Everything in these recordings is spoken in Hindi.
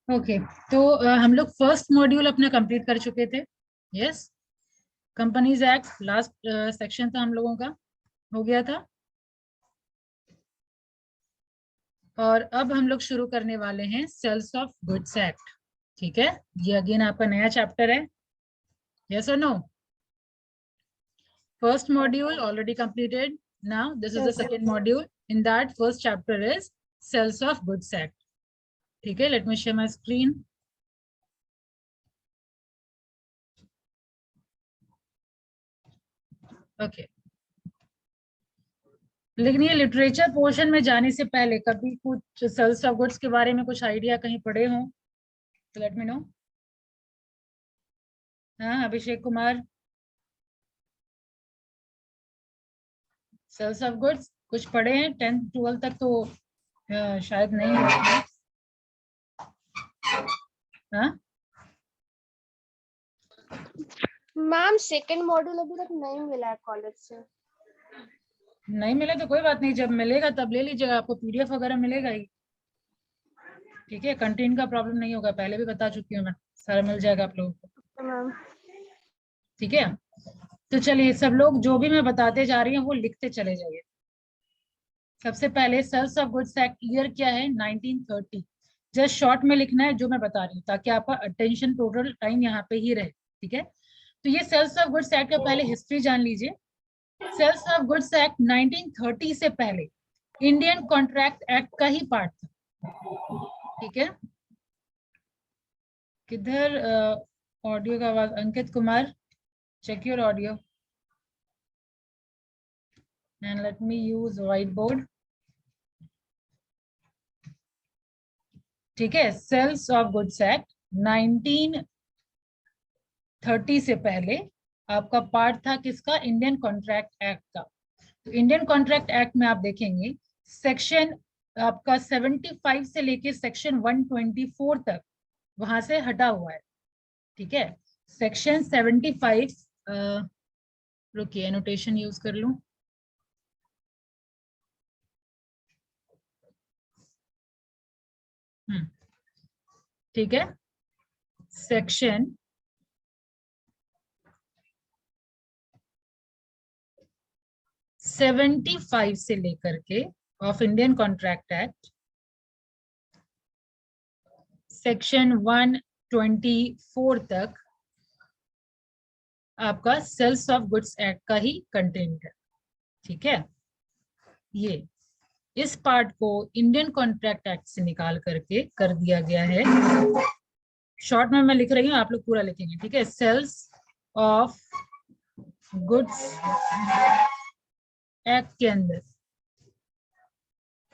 ओके तो हम लोग फर्स्ट मॉड्यूल अपना कंप्लीट कर चुके थे। Yes, companies act last section था हम लोगों का, हो गया था। और अब हम लोग शुरू करने वाले हैं सेल्स ऑफ गुड्स एक्ट। ठीक है, ये अगेन आपका नया चैप्टर है। यस और no? First module already completed, now this is the Yes. Second module. In that first chapter is sales of goods act. ठीक है, let me share my screen. Okay, लेकिन ये लिटरेचर पोर्शन में जाने से पहले कभी कुछ सेल्स ऑफ गुड्स के बारे में कुछ आइडिया कहीं पढ़े हो तो लेट मी नो। हाँ, Abhishek Kumar, sales of goods कुछ पढ़े हैं? 10th 12th तक तो शायद नहीं है। हाँ, मैम सेकंड मॉड्यूल अभी तक नहीं मिला है कॉलेज से। नहीं मिले तो कोई बात नहीं, जब मिलेगा तब ले लीजिएगा, आपको पीडीएफ वगैरह मिलेगा ही। ठीक है, कंटेंट का प्रॉब्लम नहीं होगा, पहले भी बता चुकी हूँ मैं, सारा मिल जाएगा आप लोगों को। मैम ठीक है, तो चलिए सब लोग जो भी मैं बताते जा रही हूँ वो लिखते चले जाइए। सबसे पहले sales of goods act year क्या है? 1930। जस्ट शॉर्ट में लिखना है जो मैं बता रही हूँ, ताकि आपका अटेंशन टोटल टाइम यहाँ पे ही रहे। ठीक है, तो ये सेल्स ऑफ गुड्स एक्ट का पहले हिस्ट्री जान लीजिए। सेल्स ऑफ गुड्स एक्ट 1930 से पहले इंडियन कॉन्ट्रैक्ट एक्ट का ही पार्ट था। ठीक है, किधर ऑडियो का आवाज? Ankit Kumar, check your audio and let me use whiteboard. ठीक है, सेल्स ऑफ गुड्स एक्ट 1930 से पहले आपका पार्ट था किसका? इंडियन कॉन्ट्रैक्ट एक्ट का। तो इंडियन कॉन्ट्रैक्ट एक्ट में आप देखेंगे सेक्शन आपका 75 से लेके सेक्शन 124 तक वहां से हटा हुआ है। ठीक है, सेक्शन 75, रुकिए एनोटेशन यूज कर लूं। ठीक है, सेक्शन 75 से लेकर के of Indian contract act section 124 तक आपका सेल्स ऑफ गुड्स एक्ट का ही कंटेंट है। ठीक है, ये इस पार्ट को इंडियन कॉन्ट्रैक्ट एक्ट से निकाल करके कर दिया गया है। शॉर्ट में मैं लिख रही हूँ, आप लोग पूरा लिखेंगे। ठीक है, सेल्स ऑफ गुड्स एक्ट के अंदर,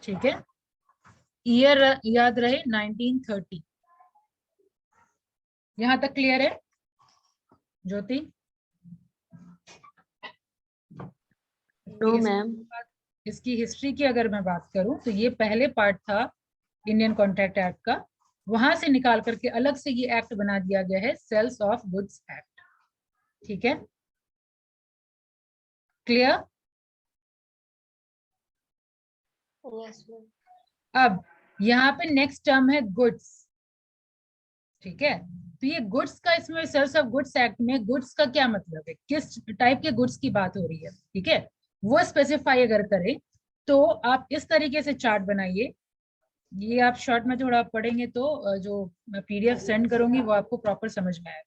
ठीक है, ईयर याद रहे 1930। यहां तक क्लियर है ज्योति? No ma'am. इसकी हिस्ट्री की अगर मैं बात करूं तो ये पहले पार्ट था इंडियन कॉन्ट्रैक्ट एक्ट का, वहां से निकाल करके अलग से ये एक्ट बना दिया गया है, सेल्स ऑफ गुड्स एक्ट। ठीक है, क्लियर? Yes ma'am. अब यहाँ पे नेक्स्ट टर्म है गुड्स। ठीक है, तो ये गुड्स का, इसमें सेल्स ऑफ गुड्स एक्ट में गुड्स का क्या मतलब है, किस टाइप के गुड्स की बात हो रही है। ठीक है, वो स्पेसिफाई अगर करें तो आप इस तरीके से चार्ट बनाइए। ये आप शॉर्ट में थोड़ा पढ़ेंगे तो जो मैं पीडीएफ सेंड करूंगी वो आपको प्रॉपर समझ में आएगा।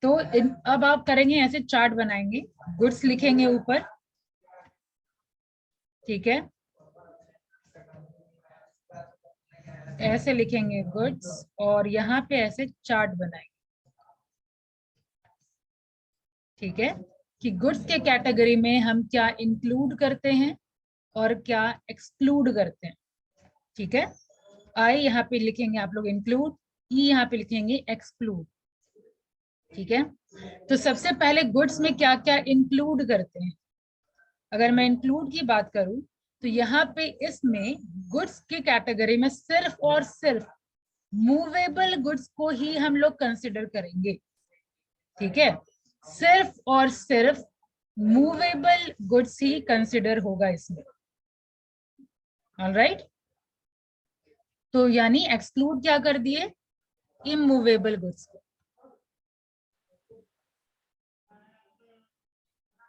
तो अब आप करेंगे ऐसे चार्ट बनाएंगे, गुड्स लिखेंगे ऊपर। ठीक है, ऐसे लिखेंगे गुड्स और यहाँ पे ऐसे चार्ट बनाएंगे। ठीक है, कि गुड्स के कैटेगरी में हम क्या इंक्लूड करते हैं और क्या एक्सक्लूड करते हैं। ठीक है, आई यहाँ पे लिखेंगे आप लोग इंक्लूड, ई यहाँ पे लिखेंगे एक्सक्लूड। ठीक है, तो सबसे पहले गुड्स में क्या क्या इंक्लूड करते हैं। अगर मैं इंक्लूड की बात करूं तो यहाँ पे इसमें गुड्स की कैटेगरी में सिर्फ और सिर्फ मूवेबल गुड्स को ही हम लोग कंसिडर करेंगे। ठीक है, सिर्फ और सिर्फ मूवेबल गुड्स ही कंसिडर होगा इसमें। ऑलराइट, तो यानी एक्सक्लूड क्या कर दिए, इमूवेबल गुड्स को।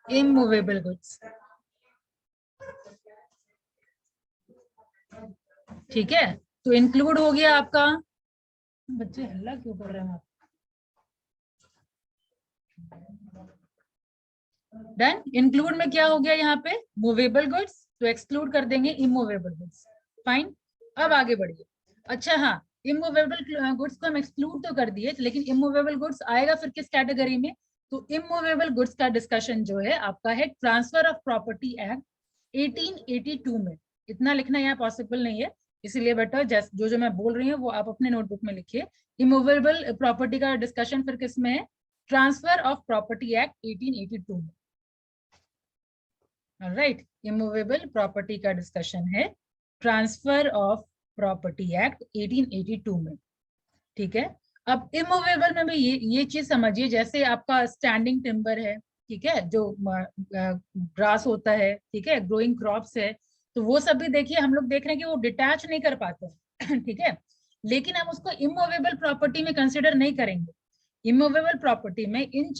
इमूवेबल गुड्स, ठीक है, तो इंक्लूड हो गया आपका। बच्चे हल्ला क्यों कर रहे हैं आप? डन। इंक्लूड में क्या हो गया यहाँ पे, मूवेबल गुड्स, तो एक्सक्लूड कर देंगे इमूवेबल गुड्स। फाइन, अब आगे बढ़िए। अच्छा हाँ, इमूवेबल गुड्स को हम एक्सक्लूड तो कर दिए, लेकिन इमूवेबल गुड्स आएगा फिर किस कैटेगरी में, तो इमूवेबल गुड्स का डिस्कशन जो है आपका है ट्रांसफर ऑफ प्रॉपर्टी एक्ट 1882 में। इतना लिखना यहाँ पॉसिबल नहीं है, इसीलिए बेटा जो जो मैं बोल रही हूँ वो आप अपने नोटबुक में लिखिए। इमूवेबल प्रॉपर्टी का डिस्कशन फिर किस में है, ट्रांसफर ऑफ प्रॉपर्टी एक्ट 1882 में। राइट, इमूवेबल प्रॉपर्टी का डिस्कशन है ट्रांसफर ऑफ प्रॉपर्टी एक्ट 1882 में। ठीक है, अब इमूवेबल में भी ये चीज समझिए, जैसे आपका स्टैंडिंग टिम्बर है, ठीक है, जो ग्रास होता है, ठीक है, ग्रोइंग क्रॉप्स है, तो वो सब भी देखिए हम लोग देख रहे हैं कि वो डिटैच नहीं कर पाते हैं ठीक है, लेकिन हम उसको इमूवेबल प्रॉपर्टी में कंसिडर नहीं करेंगे। इमूवेबल प्रॉपर्टी में इन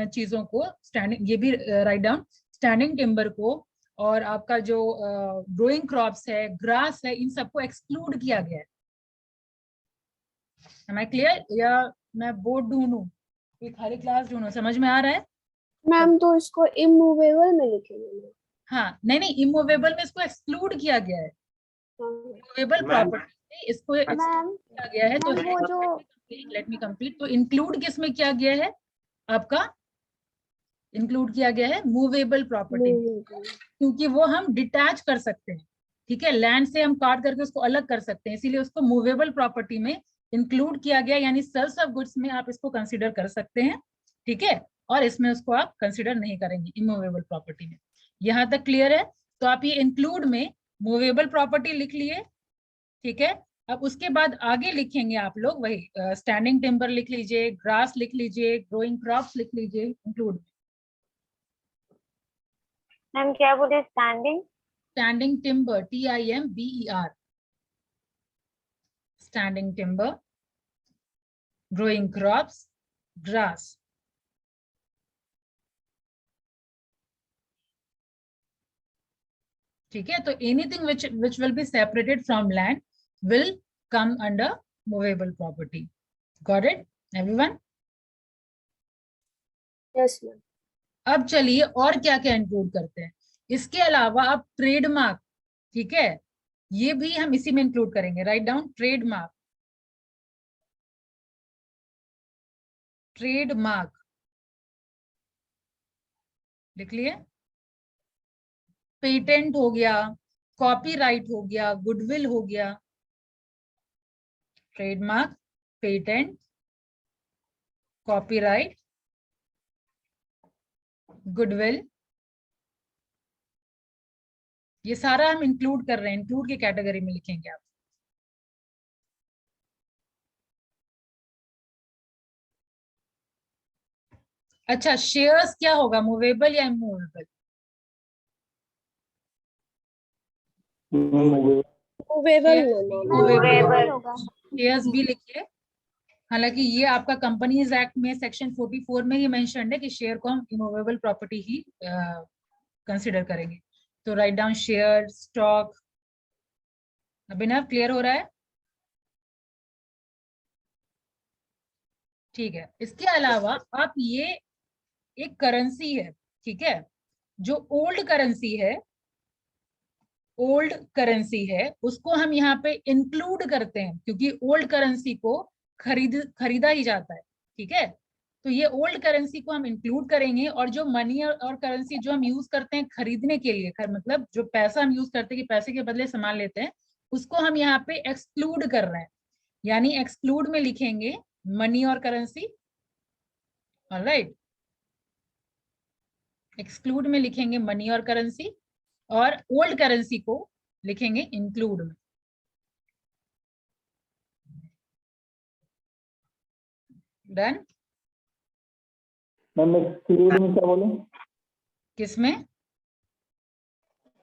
चीजों को, स्टैंडिंग, ये भी राइट डाउन, स्टैंडिंग टिम्बर को और आपका जो ग्रोइंग क्रॉप्स है, ग्रास है, इन सबको एक्सक्लूड किया गया है। Am I clear? या मैं बोर्ड ढूंढूं, कोई खाली क्लास ढूंढूं, समझ में आ रहा है? मैम तो इसको इमूवेबल में लिखेंगे। हाँ, नहीं नहीं, इमूवेबल में इसको एक्सक्लूड किया गया है, इमूवेबल प्रॉपर्टी में इसको मैम किया गया है। तो वो जो लेट मी कंप्लीट, तो इंक्लूड किस में किया गया है आपका, इंक्लूड किया गया है मूवेबल प्रॉपर्टी, क्योंकि वो हम डिटैच कर सकते हैं। ठीक है, लैंड से हम काट करके उसको अलग कर सकते हैं, इसीलिए उसको मूवेबल प्रॉपर्टी में इंक्लूड किया गया, यानी सेल्स ऑफ गुड्स में आप इसको कंसीडर कर सकते हैं। ठीक है, और इसमें उसको आप कंसीडर नहीं करेंगे इमूवेबल प्रॉपर्टी में। यहाँ तक क्लियर है? तो आप ये इंक्लूड में मूवेबल प्रॉपर्टी लिख लिए। ठीक है, अब उसके बाद आगे लिखेंगे आप लोग वही स्टैंडिंग टिम्बर लिख लीजिए, ग्रास लिख लीजिए, ग्रोइंग क्रॉप्स लिख लीजिए इंक्लूड। मैम क्या बोले, standing? Standing timber, TIMBER, standing timber, growing crops, grass. ठीक है, तो anything which will be separated from land will come under movable property. Got it everyone? Yes ma'am. अब चलिए और क्या क्या इंक्लूड करते हैं इसके अलावा। अब ट्रेडमार्क, ठीक है, ये भी हम इसी में इंक्लूड करेंगे। राइट डाउन ट्रेडमार्क, ट्रेडमार्क लिख लिए। पेटेंट हो गया, कॉपीराइट हो गया, गुडविल हो गया। ट्रेडमार्क, पेटेंट, कॉपीराइट, गुडविल, ये सारा हम इंक्लूड कर रहे हैं, इंक्लूड की कैटेगरी में लिखेंगे आप। अच्छा, शेयर्स क्या होगा, मूवेबल या इमूवेबल? मूवेबल होगा। शेयर्स भी लिखिए। हालांकि ये आपका कंपनीज एक्ट में सेक्शन 44 में ही मेंशन्ड है कि शेयर को हम इमूवेबल प्रॉपर्टी ही कंसिडर करेंगे। तो राइट डाउन शेयर, स्टॉक। अभिनव क्लियर हो रहा है? ठीक है, इसके अलावा आप ये एक करेंसी है, ठीक है, जो ओल्ड करेंसी है, ओल्ड करेंसी है, उसको हम यहाँ पे इंक्लूड करते हैं, क्योंकि ओल्ड करेंसी को खरीदा ही जाता है। ठीक है, तो ये ओल्ड करेंसी को हम इंक्लूड करेंगे। और जो मनी और करेंसी जो हम यूज करते हैं खरीदने के लिए, मतलब जो पैसा हम यूज करते हैं कि पैसे के बदले सामान लेते हैं, उसको हम यहाँ पे एक्सक्लूड कर रहे हैं, यानी एक्सक्लूड में लिखेंगे मनी और करेंसी। ऑलराइट, एक्सक्लूड में लिखेंगे मनी और करेंसी, और ओल्ड करेंसी को लिखेंगे इंक्लूड में। डन। मैम एक्सक्लूड में क्या बोले? किसमें?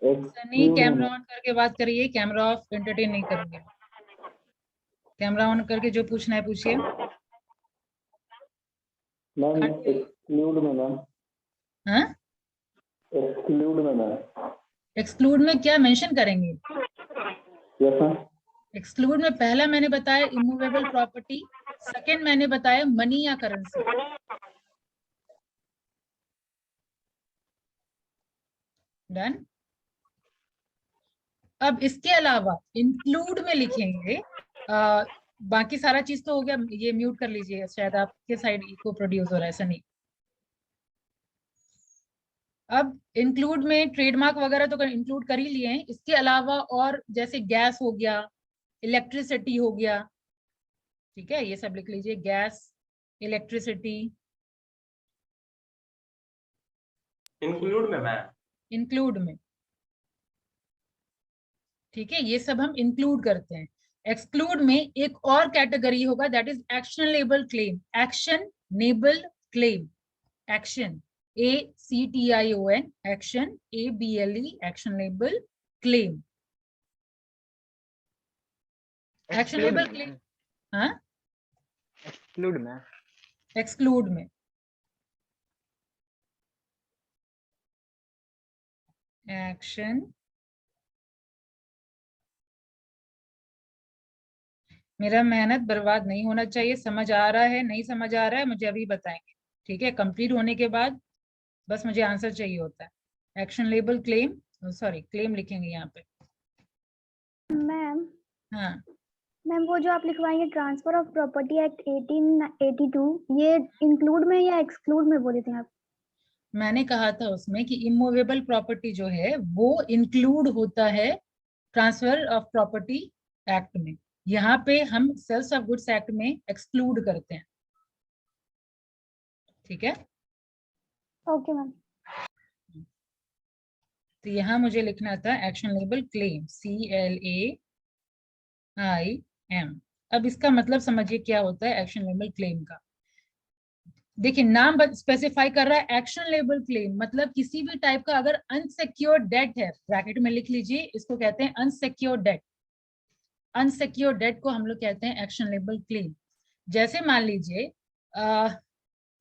सनी एक्सक्लूड कैमरा में ऑन करके बात करिए, कैमरा ऑफ एंटरटेन नहीं करेंगे। कैमरा ऑन करके जो पूछना है पूछिए। मैम एक्सक्लूड में मैम हाँ, एक्सक्लूड में मैम एक्सक्लूड में क्या मेंशन करेंगे? Yes ma'am. एक्सक्लूड में पहला मैंने बताया इमूवेबल प्रॉपर्टी, सेकंड मैंने बताया मनी या करेंसी। डन। अब इसके अलावा इंक्लूड में लिखेंगे बाकी सारा चीज तो हो गया। ये म्यूट कर लीजिए, शायद आपके साइड इको प्रोड्यूस हो रहा है सनी। अब इंक्लूड में ट्रेडमार्क वगैरह तो इंक्लूड कर ही लिए हैं, इसके अलावा और जैसे गैस हो गया, इलेक्ट्रिसिटी हो गया, ठीक है, ये सब लिख लीजिए, गैस, इलेक्ट्रिसिटी। इंक्लूड में मैम। इंक्लूड में, ठीक है, ये सब हम इंक्लूड करते हैं। एक्सक्लूड में एक और कैटेगरी होगा, that is actionable claim. Actionable claim, action ACTION, action ABLE, actionable claim. Actionable claim, हाँ, एक्सक्लूड में एक्सक्लूड में। एक्शन, मेरा मेहनत बर्बाद नहीं होना चाहिए। समझ आ रहा है, नहीं समझ आ रहा है मुझे अभी बताएंगे, ठीक है, कंप्लीट होने के बाद बस मुझे आंसर चाहिए होता है। Action label claim, sorry claim लिखेंगे यहाँ पे। मैम हाँ, मैम वो जो आप लिखवाएंगे ट्रांसफर ऑफ प्रॉपर्टी एक्ट 1882, ये इंक्लूड में या एक्सक्लूड में बोले थे आप? मैंने कहा था उसमें कि इमूवेबल प्रॉपर्टी जो है वो इंक्लूड होता है ट्रांसफर ऑफ प्रॉपर्टी एक्ट में। यहाँ पे हम सेल्स ऑफ गुड्स एक्ट में एक्सक्लूड करते हैं, ठीक है। Okay ma'am. तो यहाँ मुझे लिखना था एक्शनेबल क्लेम, CLAIM। अब इसका मतलब समझिए क्या होता है एक्शनेबल क्लेम का। देखिए नाम स्पेसिफाई कर रहा है एक्शनेबल क्लेम, मतलब किसी भी टाइप का अगर अनसिक्योर्ड डेट है, ब्रैकेट में लिख लीजिए, इसको कहते हैं अनसिक्योर्ड डेट। अनसिक्योर्ड डेट को हम लोग कहते हैं एक्शनेबल क्लेम। जैसे मान लीजिए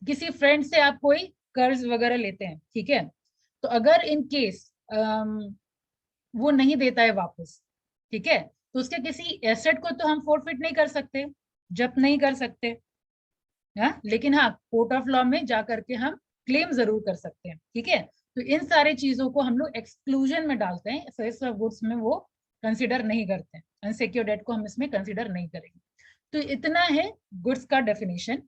किसी फ्रेंड से आप कोई कर्ज वगैरह लेते हैं, ठीक है, तो अगर इन केस वो नहीं देता है वापस, ठीक है, तो उसके किसी एसेट को तो हम फोरफिट नहीं कर सकते, जब्त नहीं कर सकते, हाँ, लेकिन हाँ कोर्ट ऑफ लॉ में जा करके हम क्लेम जरूर कर सकते हैं, ठीक है। तो इन सारी चीजों को हम लोग एक्सक्लूजन में डालते हैं, सेल्स ऑफ गुड्स में वो कंसिडर नहीं करते हैं, अनसिक्योर्ड डेट को हम इसमें कंसिडर नहीं करेंगे। तो इतना है गुड्स का डेफिनेशन।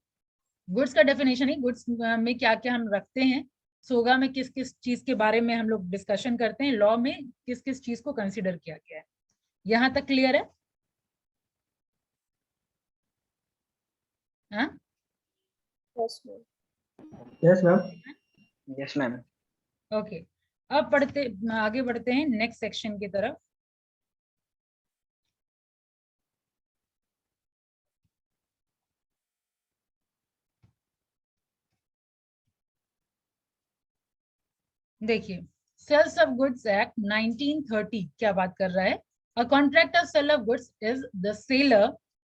गुड्स का डेफिनेशन ही गुड्स में क्या क्या हम रखते हैं, सोगा में किस किस चीज के बारे में हम लोग डिस्कशन करते हैं, लॉ में किस किस चीज को कंसिडर किया गया है। यहाँ तक क्लियर है? हाँ, yes ma'am. Yes ma'am. Yes ma'am. Okay. अब आगे बढ़ते हैं नेक्स्ट सेक्शन की तरफ। देखिए सेल्स ऑफ गुड्स एक्ट 1930 क्या बात कर रहा है? A contract of sale of goods is the seller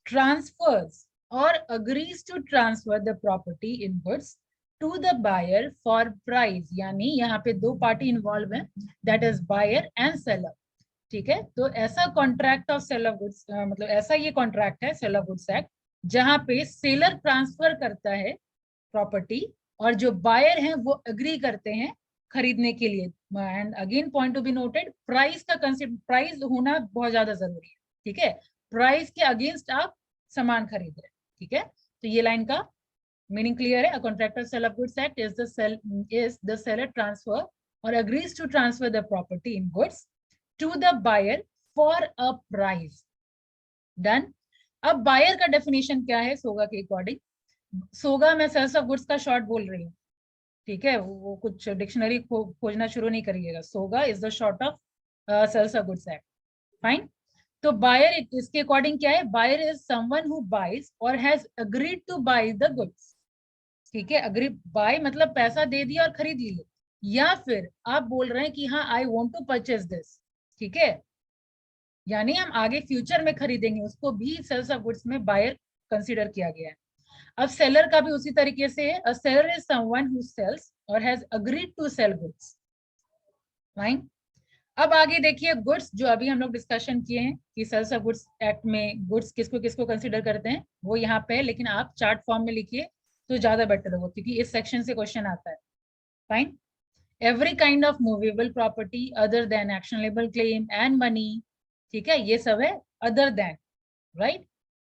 transfers or agrees to transfer the property in goods to the buyer for price, यानी यहाँ पे दो पार्टी इन्वॉल्व है, that is buyer and seller, ठीक है। तो ऐसा contract of sale of goods मतलब ऐसा ये कॉन्ट्रैक्ट है सेल ऑफ गुड्स एक्ट, जहाँ पे सेलर ट्रांसफर करता है प्रॉपर्टी और जो बायर हैं वो अग्री करते हैं खरीदने के लिए। And again point to be noted, price का कंसिडर, प्राइस होना बहुत ज्यादा जरूरी है, ठीक है। प्राइस के अगेंस्ट आप सामान खरीद रहे हैं, ठीक है। तो ये लाइन का मीनिंग क्लियर है? A contract of sale of goods act is the seller transfer और agrees to transfer the property in goods to the buyer for a price. Done. अब बायर का डेफिनेशन क्या है सोगा के अकॉर्डिंग? सोगा मैं सेल्स ऑफ गुड्स का शॉर्ट बोल रही हूँ, ठीक है, वो कुछ डिक्शनरी खोजना शुरू नहीं करिएगा। SOGA is the short of sales of goods act. Fine. तो बायर इसके अकॉर्डिंग क्या है? Buyer is someone who buys or has agreed to buy the goods. ठीक है, अग्री बाय मतलब पैसा दे दिया और खरीद लिए, या फिर आप बोल रहे हैं कि हाँ I want to purchase this, ठीक है, यानी हम आगे फ्यूचर में खरीदेंगे, उसको भी सेल्स ऑफ गुड्स में बायर कंसीडर किया गया है। अब सेलर का भी उसी तरीके से है, a seller is someone who sells or has agreed to sell goods. Fine. अब आगे देखिए गुड्स, जो अभी हम लोग डिस्कशन किए हैं कि सेल्स ऑफ गुड्स एक्ट में गुड्स किसको किसको कंसीडर करते हैं, वो यहाँ पे है, लेकिन आप चार्ट फॉर्म में लिखिए तो ज्यादा बेटर होगा, क्योंकि इस सेक्शन से क्वेश्चन आता है। Fine. Every kind of movable property other than actionable claim and money, ठीक है, ये सब है other than, right,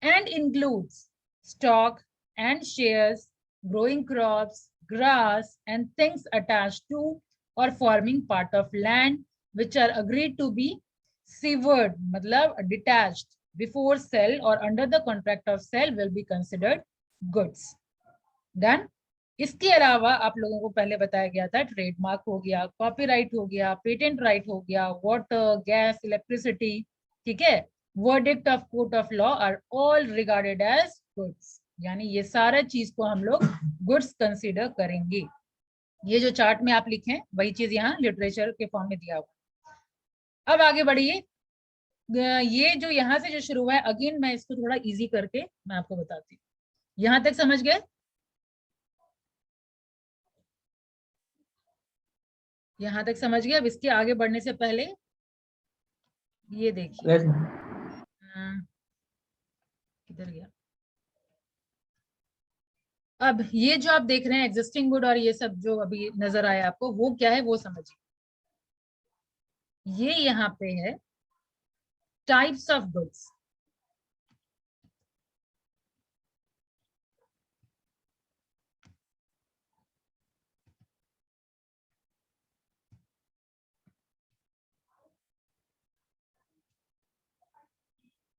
and includes stock and shares, growing crops, grass and things attached to or forming part of land which are agreed to be severed मतलब detached before sale or under the contract of sale will be considered goods. Done. इसके अलावा आप लोगों को पहले बताया गया था ट्रेडमार्क हो गया, कॉपीराइट हो गया, पेटेंट राइट हो गया, वाटर, गैस, इलेक्ट्रिसिटी, ठीक है, verdict of court of law are all regarded as goods, यानी ये सारा चीज को हम लोग गुड्स कंसीडर करेंगे। ये जो चार्ट में आप लिखे वही चीज यहाँ लिटरेचर के फॉर्म में दिया हुआ। अब आगे बढ़िए, ये जो यहाँ से जो शुरू हुआ है, अगेन मैं इसको थोड़ा इजी करके मैं आपको बताती हूँ। यहां तक समझ गए? यहां तक समझ गए? अब इसके आगे बढ़ने से पहले ये देखिए, Yes. किधर गया? अब ये जो आप देख रहे हैं एग्जिस्टिंग गुड और ये सब जो अभी नजर आया आपको, वो क्या है वो समझिए। ये यहाँ पे है टाइप्स ऑफ गुड्स।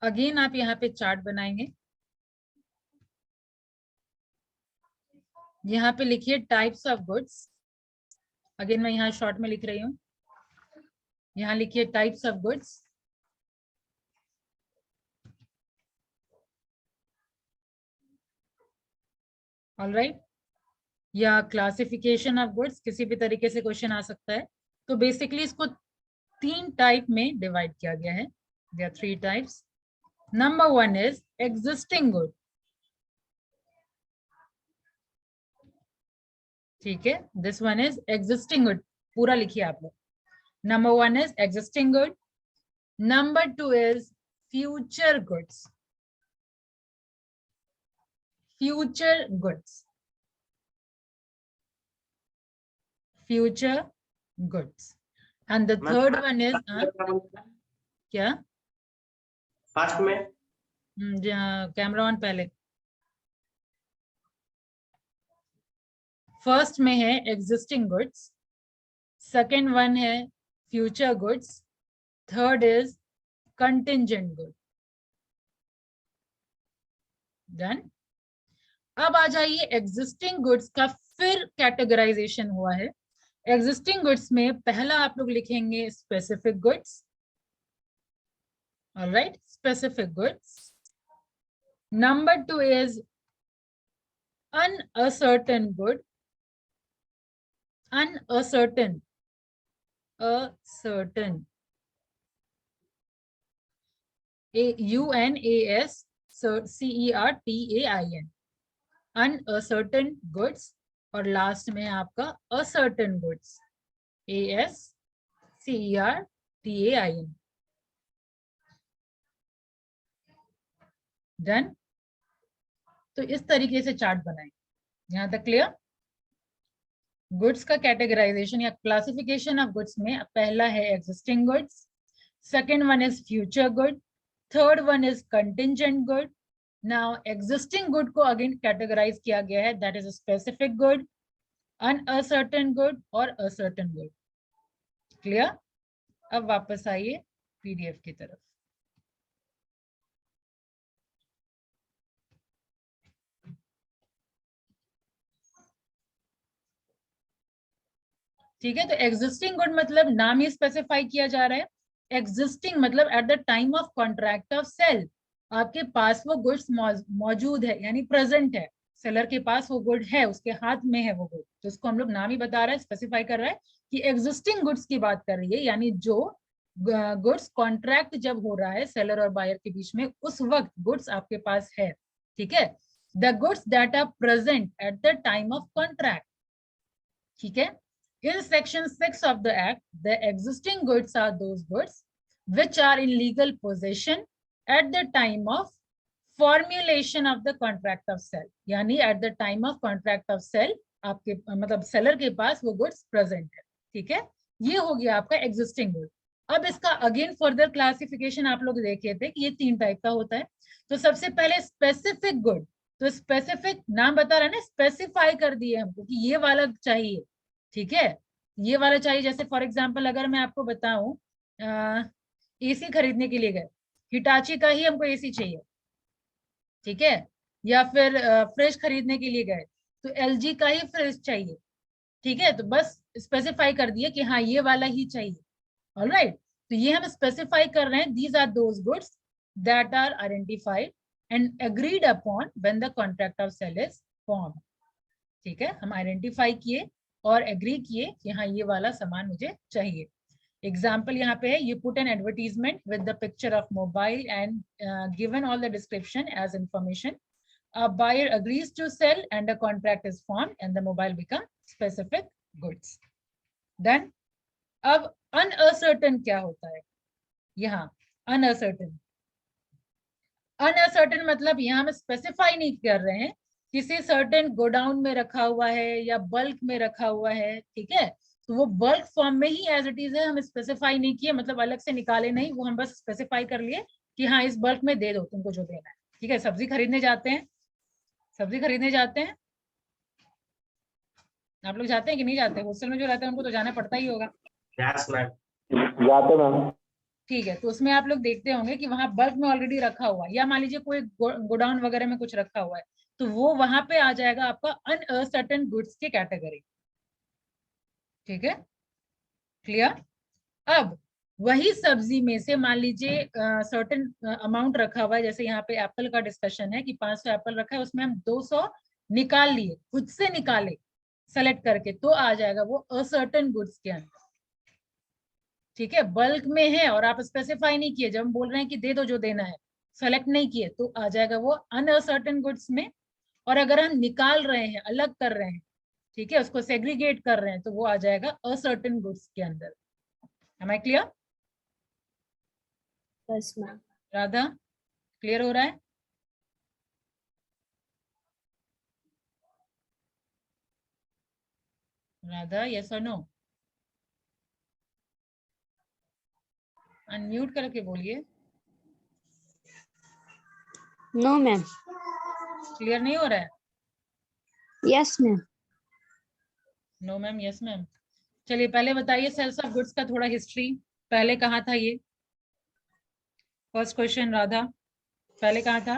अगेन आप यहाँ पे चार्ट बनाएंगे, यहाँ पे लिखिए टाइप्स ऑफ गुड्स। अगेन मैं यहाँ शॉर्ट में लिख रही हूँ, यहाँ लिखिए टाइप्स ऑफ गुड्स। ऑलराइट, या क्लासिफिकेशन ऑफ गुड्स, किसी भी तरीके से क्वेश्चन आ सकता है। तो बेसिकली इसको 3 टाइप में डिवाइड किया गया है। There are 3 types. Number 1 is existing good, ठीक है, this one is existing good, पूरा लिखिए आप लोग। Number 1 is existing good. Number 2 is future goods, future goods, future goods. And the third one is क्या? फर्स्ट में कैमरा ऑन पहले। फर्स्ट में है एग्जिस्टिंग गुड्स, सेकेंड वन है future goods, third is contingent good. Done. अब आ जाइए एग्जिस्टिंग गुड्स का फिर कैटेगराइजेशन हुआ है। एग्जिस्टिंग गुड्स में पहला आप लोग लिखेंगे specific goods, alright, specific goods. Number 2 is uncertain good, uncertain, certain, UNASCERTAIN, uncertain goods। और लास्ट में है आपका असर्टेन गुड्स, ASCERTAIN। डन। तो इस तरीके से चार्ट बनाएं। यहां तक क्लियर? गुड्स का कैटेगराइजेशन या क्लासिफिकेशन ऑफ गुड्स में पहला है existing goods, second one is future good, third one is contingent good. Now existing good को अगेन कैटेगराइज किया गया है, that is specific good, uncertain good और असर्टेन गुड। क्लियर? अब वापस आइए PDF की तरफ। ठीक है, तो एग्जिस्टिंग गुड मतलब नाम ही स्पेसिफाई किया जा रहा है। एग्जिस्टिंग मतलब at the time of contract of sale, आपके पास वो गुड्स मौजूद है, यानी प्रेजेंट है, सेलर के पास वो गुड है, उसके हाथ में है वो गुड, तो उसको हम लोग नाम ही बता रहे हैं, स्पेसिफाई कर रहा है कि एग्जिस्टिंग गुड्स की बात कर रही है, यानी जो गुड्स कॉन्ट्रैक्ट जब हो रहा है सेलर और बायर के बीच में, उस वक्त गुड्स आपके पास है। ठीक है, the goods that are present at the time of contract. ठीक है, in section 6 of the act, the existing goods are those goods which are in legal possession at the time of formulation of the contract of sale, यानी at the time of contract of sale आपके मतलब सेलर के पास वो गुड्स प्रेजेंट है। ठीक है, ये हो गया आपका एग्जिस्टिंग गुड। अब इसका अगेन फर्दर क्लासिफिकेशन आप लोग देखे थे कि ये 3 टाइप का होता है। तो सबसे पहले स्पेसिफिक गुड, तो स्पेसिफिक नाम बता रहा है ना, स्पेसिफाई कर दिए हमको कि ये वाला चाहिए। ठीक है, ये वाला चाहिए। जैसे फॉर एग्जांपल अगर मैं आपको बताऊं एसी खरीदने के लिए गए, हिटाची का ही हमको एसी चाहिए। ठीक है, या फिर फ्रिज खरीदने के लिए गए तो एलजी का ही फ्रिज चाहिए। ठीक है, तो बस स्पेसिफाई कर दिए कि हाँ ये वाला ही चाहिए। ऑलराइट, तो ये हम स्पेसिफाई कर रहे हैं, these are those goods that are identified and agreed upon when the contract of sale is form. ठीक है, हम आइडेंटिफाई किए और एग्री किए कि हाँ ये वाला सामान मुझे चाहिए। एग्जाम्पल यहाँ पे है, you put an advertisement with the picture of mobile and given all the description as information, a buyer agrees to sell and a contract is formed and the mobile become specific goods. Then अब uncertain क्या होता है? यहाँ uncertain मतलब यहाँ हम स्पेसिफाई नहीं कर रहे हैं किसी सर्टेन गोडाउन में रखा हुआ है या बल्क में रखा हुआ है। ठीक है, तो वो बल्क फॉर्म में ही एज इट इज है, हम स्पेसिफाई नहीं किए, मतलब अलग से निकाले नहीं, वो हम बस स्पेसिफाई कर लिए कि हाँ इस बल्क में दे दो तुमको जो देना है। ठीक है, सब्जी खरीदने जाते हैं, आप लोग जाते हैं कि नहीं जाते? हॉस्टल में जो रहते हैं उनको तो जाना पड़ता ही होगा। Yes ma'am. जाते मैम। ठीक है, तो उसमें आप लोग देखते होंगे कि वहां बल्क में ऑलरेडी रखा हुआ है, या मान लीजिए कोई गोडाउन वगैरह में कुछ रखा हुआ है, तो वो वहां पे आ जाएगा आपका अनसर्टेन गुड्स की कैटेगरी। ठीक है, क्लियर? अब वही सब्जी में से मान लीजिए सर्टेन अमाउंट रखा हुआ है, जैसे यहाँ पे एप्पल का डिस्कशन है कि 500 एप्पल रखा है, उसमें हम 200 निकाल लिए, खुद से निकाले सेलेक्ट करके, तो आ जाएगा वो असर्टेन गुड्स के अंदर। ठीक है, बल्क में है और आप स्पेसिफाई नहीं किए, जब हम बोल रहे हैं कि दे दो जो देना है, सेलेक्ट नहीं किए, तो आ जाएगा वो अनसर्टेन गुड्स में। और अगर हम निकाल रहे हैं, अलग कर रहे हैं, ठीक है, उसको सेग्रीगेट कर रहे हैं, तो वो आ जाएगा असर्टेन गुड्स के अंदर। Am I clear? Yes ma'am. Radha, clear हो रहा है? राधा, यस और नो? अनम्यूट करके बोलिए। No ma'am. क्लियर नहीं हो रहा है? Yes ma'am. No ma'am, yes ma'am. चलिए पहले बताइए सेल्स ऑफ गुड्स का थोड़ा हिस्ट्री, पहले कहाँ था ये? फर्स्ट क्वेश्चन राधा, पहले कहाँ था?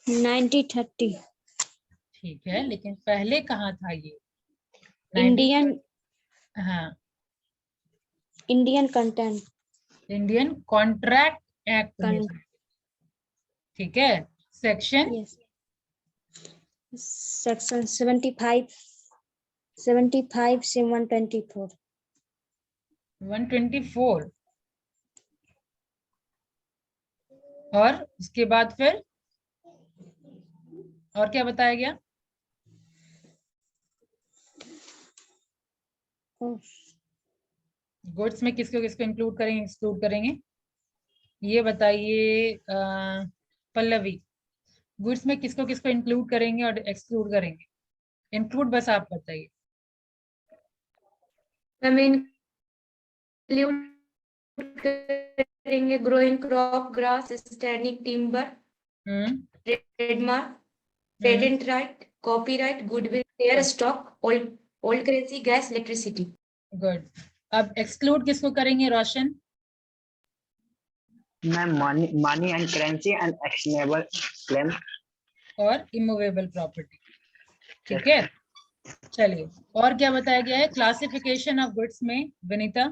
1930। ठीक है, लेकिन पहले कहाँ था ये? इंडियन हाँ, Indian content Indian contract act में। ठीक है, सेक्शन यस सेक्शन 75 से 124। 124। और उसके बाद फिर और क्या बताया गया? गुड्स में किसको किसको इंक्लूड करेंगे, एक्सक्लूड करेंगे, ये बताइए पल्लवी। गुड्स में किसको किसको इंक्लूड करेंगे और एक्सक्लूड करेंगे? इंक्लूड बस आप बताइए। करेंगे growing crop, grass, standing timber, trademark, patent right, copyright, goodwill, share stock, old currency, gas, electricity. Good, अब एक्सक्लूड किसको करेंगे Roshan? Ma'am money and currency and actionable claim. और इमूवेबल प्रॉपर्टी। ठीक है, चलिए और क्या बताया गया है क्लासिफिकेशन ऑफ गुड्स में, Vinita?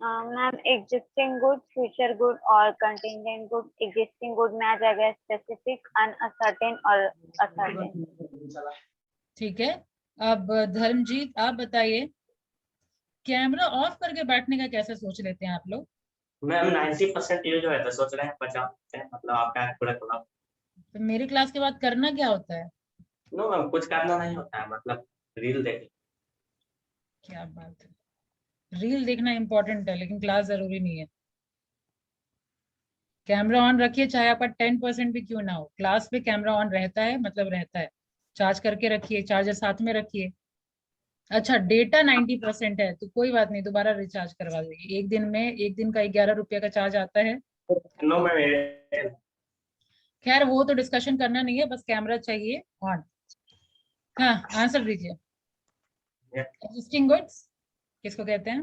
Ma'am existing good, future good और कंटिंजेंट गुड। एग्जिस्टिंग गुड में आ जाएगा स्पेसिफिक, अनअसर्टेन और असर्टेन। ठीक है, अब धर्मजीत आप बताइए, कैमरा ऑफ करके बैठने का कैसे सोच लेते हैं आप लोग? मैम 90% यूज है तो सोच रहे हैं 50, मतलब आपका पूरा क्लास। तो मेरी क्लास के बाद करना क्या होता है? नो मैम, कुछ करना नहीं होता है, मतलब रील देख। क्या बात है, रील देखना इंपॉर्टेंट है लेकिन क्लास जरूरी नहीं है। कैमरा ऑन रखिए, चाहे आपका 10% भी क्यों ना हो, क्लास पे कैमरा ऑन रहता है मतलब रहता है। चार्ज करके रखिए, चार्जर साथ में रखिए। अच्छा, डेटा 90% है तो कोई बात नहीं, दोबारा रिचार्ज करवा दीजिए। एक दिन में, एक दिन का 11 रुपये का चार्ज आता है। नो मैम, खैर वो तो डिस्कशन करना नहीं है, बस कैमरा चाहिए ऑन। हाँ, आंसर दीजिए। एग्जिस्टिंग गुड्स किसको कहते हैं?